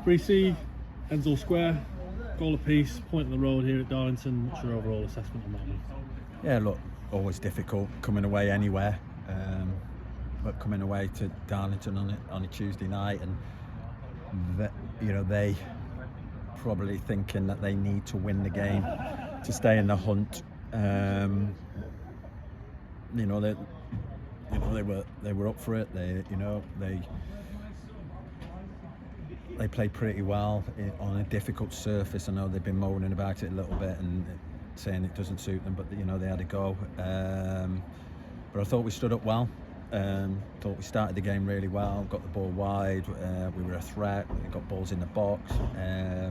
Preecy, Enzo Square, goal apiece, point on the road here at Darlington. What's your overall assessment on that one? Yeah, look, always difficult coming away anywhere, but coming away to Darlington on a Tuesday night, and they probably thinking that they need to win the game to stay in the hunt. They were up for it. They played pretty well on a difficult surface. I know they've been moaning about it a little bit and saying it doesn't suit them, but they had a go. But I thought we stood up well. Thought we started the game really well. Got the ball wide. We were a threat. We got balls in the box. I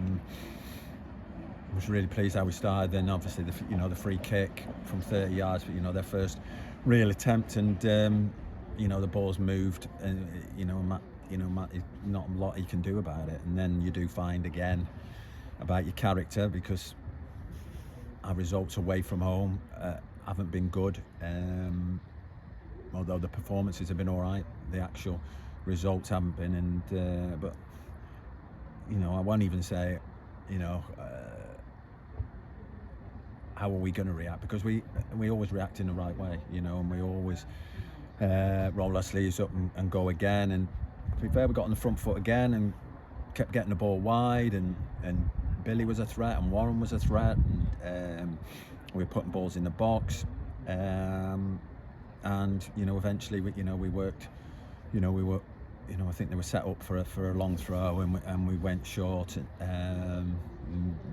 was really pleased how we started. Then obviously the free kick from 30 yards, but their first real attempt, and the ball's moved, and Matt, not a lot he can do about it. And then you do find again about your character, because our results away from home haven't been good. Although the performances have been all right, the actual results haven't been. And but I won't even say how are we going to react, because we always react in the right way, and we always roll our sleeves up and go again. And to be fair, we got on the front foot again and kept getting the ball wide, and Billy was a threat and Warren was a threat, and we were putting balls in the box, and eventually we worked. I think they were set up for a long throw, and we went short.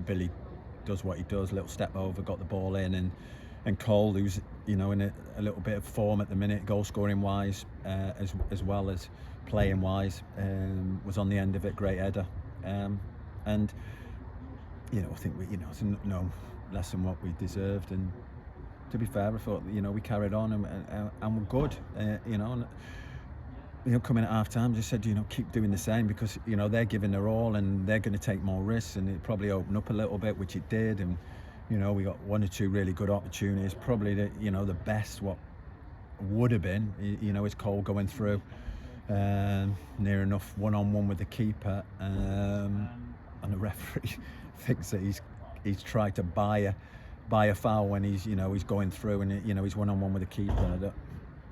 Billy does what he does, little step over, got the ball in, and Cole, who's in a little bit of form at the minute, goal scoring wise, as well as playing wise, was on the end of it, great header, and I think it's no less than what we deserved. And to be fair, I thought we carried on and we're good, coming at half time, just said, keep doing the same, because they're giving their all and they're going to take more risks, and it probably opened up a little bit, which it did. And we got one or two really good opportunities. Probably the best what would have been is Cole going through near enough one-on-one with the keeper, and the referee thinks that he's tried to buy a foul when he's going through, and he's one-on-one with the keeper.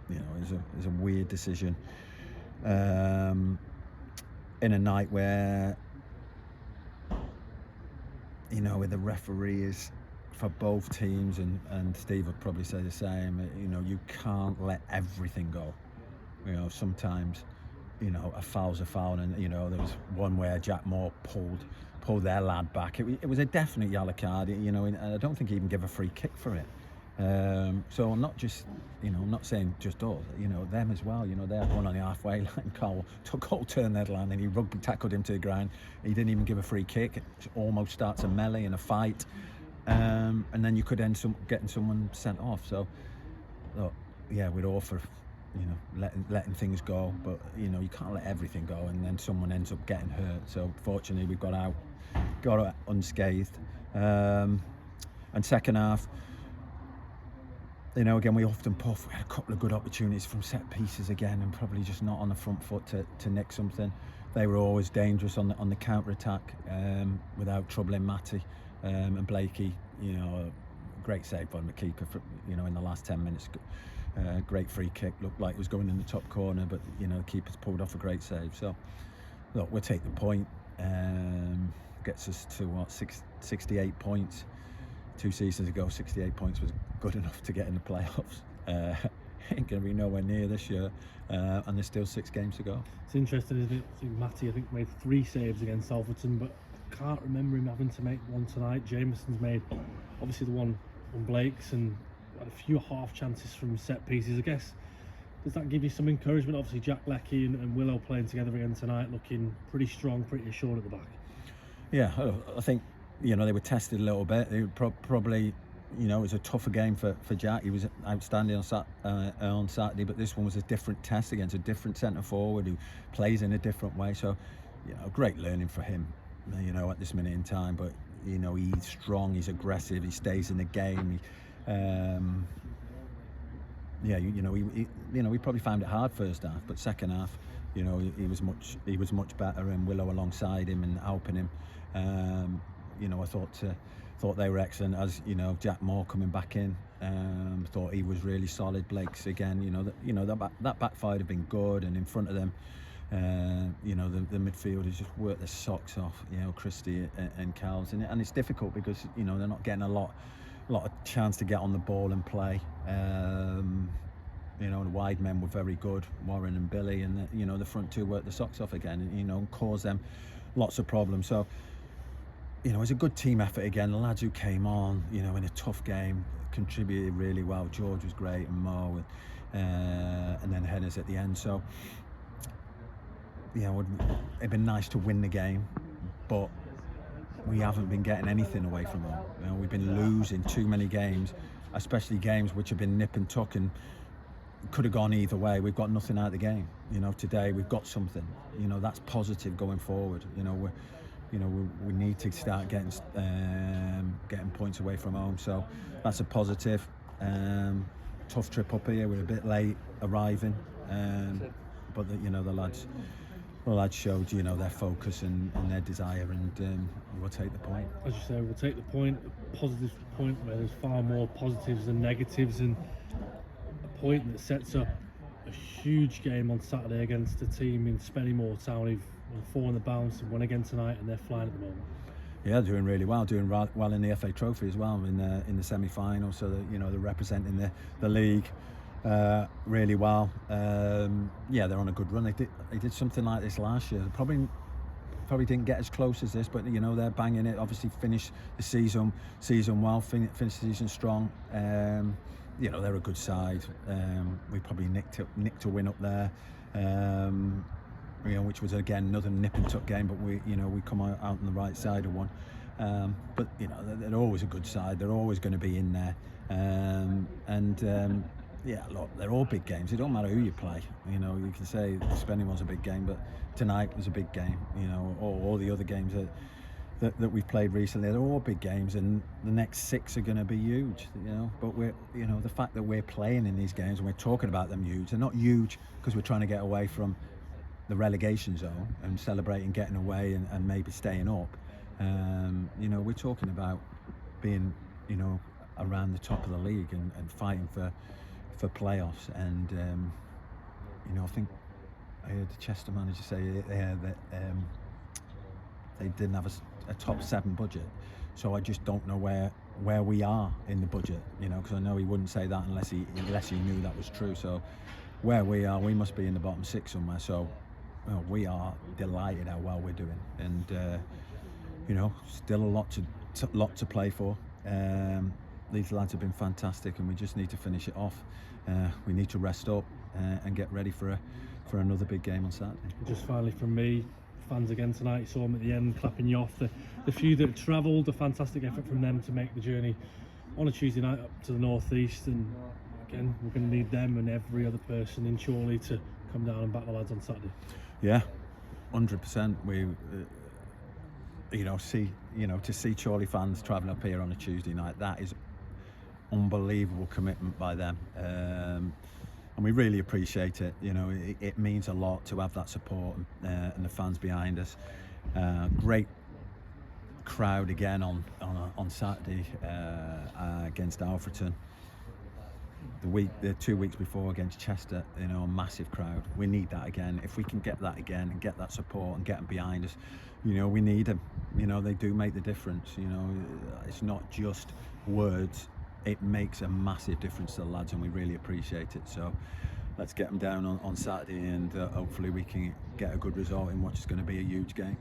It's a weird decision in a night where where the referee is for both teams, and Steve would probably say the same. You can't let everything go. Sometimes a foul's a foul, and there was one where Jack Moore pulled their lad back. It was a definite yellow card, and I don't think he even gave a free kick for it. So I'm not just, I'm not saying just us, them as well. They had one on the halfway line. Cole turned that line and he rugby tackled him to the ground. He didn't even give a free kick. It almost starts a melee and a fight, and then you could end getting someone sent off. So, look, yeah, we're all for letting things go, but you can't let everything go, and then someone ends up getting hurt. So fortunately, we got out unscathed. And second half, again, we often puff. We had a couple of good opportunities from set pieces again, and probably just not on the front foot to nick something. They were always dangerous on the counter attack, without troubling Matty, and Blakey. Great save by the keeper for, in the last 10 minutes. Great free kick, looked like it was going in the top corner, but the keeper's pulled off a great save. So look, we'll take the point. Gets us to 68 points. 2 seasons ago, 68 points was good enough to get in the playoffs. Ain't going to be nowhere near this year, and there's still 6 games to go. It's interesting, isn't it? Matty, I think, made 3 saves against Salverton, but I can't remember him having to make one tonight. Jameson's made, obviously, the one on Blake's, and had a few half chances from set pieces. I guess, does that give you some encouragement? Obviously, Jack Leckie and Willow playing together again tonight, looking pretty strong, pretty assured at the back. Yeah, I think they were tested a little bit. They probably, it was a tougher game for Jack. He was outstanding on Saturday, but this one was a different test against a different centre forward who plays in a different way. So, great learning for him, at this minute in time. But he's strong, he's aggressive, he stays in the game. We probably found it hard first half, but second half, You know, he was much better, and Willow alongside him and helping him. You know, I thought they were excellent. As you know, Jack Moore coming back in, thought he was really solid. Blake's again. You know that back five had been good, and in front of them, you know, the midfielders just worked their socks off. You know, Christie and Cowles, and it's difficult because you know they're not getting a lot of chance to get on the ball and play. You know, the wide men were very good, Warren and Billy, and you know the front two worked the socks off again, and you know caused them lots of problems. So you know, it's a good team effort again. The lads who came on, you know, in a tough game contributed really well. George was great, and Mo, and then headers at the end. So you know, it'd been nice to win the game, but we haven't been getting anything away from them. You know, we've been losing too many games, especially games which have been nip and tuck and could have gone either way. We've got nothing out of the game. You know, today we've got something. You know, that's positive going forward. You know, we need to start getting points away from home. So that's a positive. Tough trip up here. We're a bit late arriving, but you know the lads showed you know their focus and their desire, and we'll take the point. As you say, we'll take the point. A positive point where there's far more positives than negatives, and a point that sets up a huge game on Saturday against a team in Spennymoor Town who've won 4 on the bounce and won again tonight, and they're flying at the moment. Yeah, doing really well, well in the FA Trophy as well in the semi-final. So that you know they're representing the league really well. Yeah, they're on a good run. They did something like this last year. They probably didn't get as close as this, but you know they're banging it. Obviously finished the season well, finished the season strong. You know they're a good side. We probably nicked a win up there. You know, which was again another nip and tuck game, but we come out on the right side of one. But you know they're always a good side. They're always going to be in there. Yeah, look, they're all big games. It don't matter who you play. You know, you can say Spennymoor's a big game, but tonight was a big game. You know, all the other games that we've played recently, they're all big games, and the next 6 are going to be huge. You know, but the fact that we're playing in these games and we're talking about them huge, they're not huge because we're trying to get away from the relegation zone and celebrating getting away and maybe staying up. You know, we're talking about being, you know, around the top of the league and fighting for playoffs. And you know, I think I heard the Chester manager say that they didn't have a top 7 budget. So I just don't know where we are in the budget. You know, because I know he wouldn't say that unless he knew that was true. So where we are, we must be in the bottom 6 somewhere. So well, we are delighted how well we're doing, and you know, still a lot to play for. These lads have been fantastic, and we just need to finish it off. We need to rest up and get ready for another big game on Saturday. Just finally from me, fans again tonight. You saw them at the end clapping you off. The few that travelled, a fantastic effort from them to make the journey on a Tuesday night up to the northeast. And again, we're going to need them and every other person in Chorley to come down and back the lads on Saturday. Yeah, 100%. We, to see Chorley fans travelling up here on a Tuesday night, that is unbelievable commitment by them, and we really appreciate it. You know, it means a lot to have that support and the fans behind us. Great crowd again on Saturday against Alfreton. The 2 weeks before against Chester, you know, a massive crowd. We need that again. If we can get that again and get that support and get them behind us, you know, we need them. You know, they do make the difference. You know, it's not just words. It makes a massive difference to the lads, and we really appreciate it. So let's get them down on Saturday, and hopefully we can get a good result in what's going to be a huge game.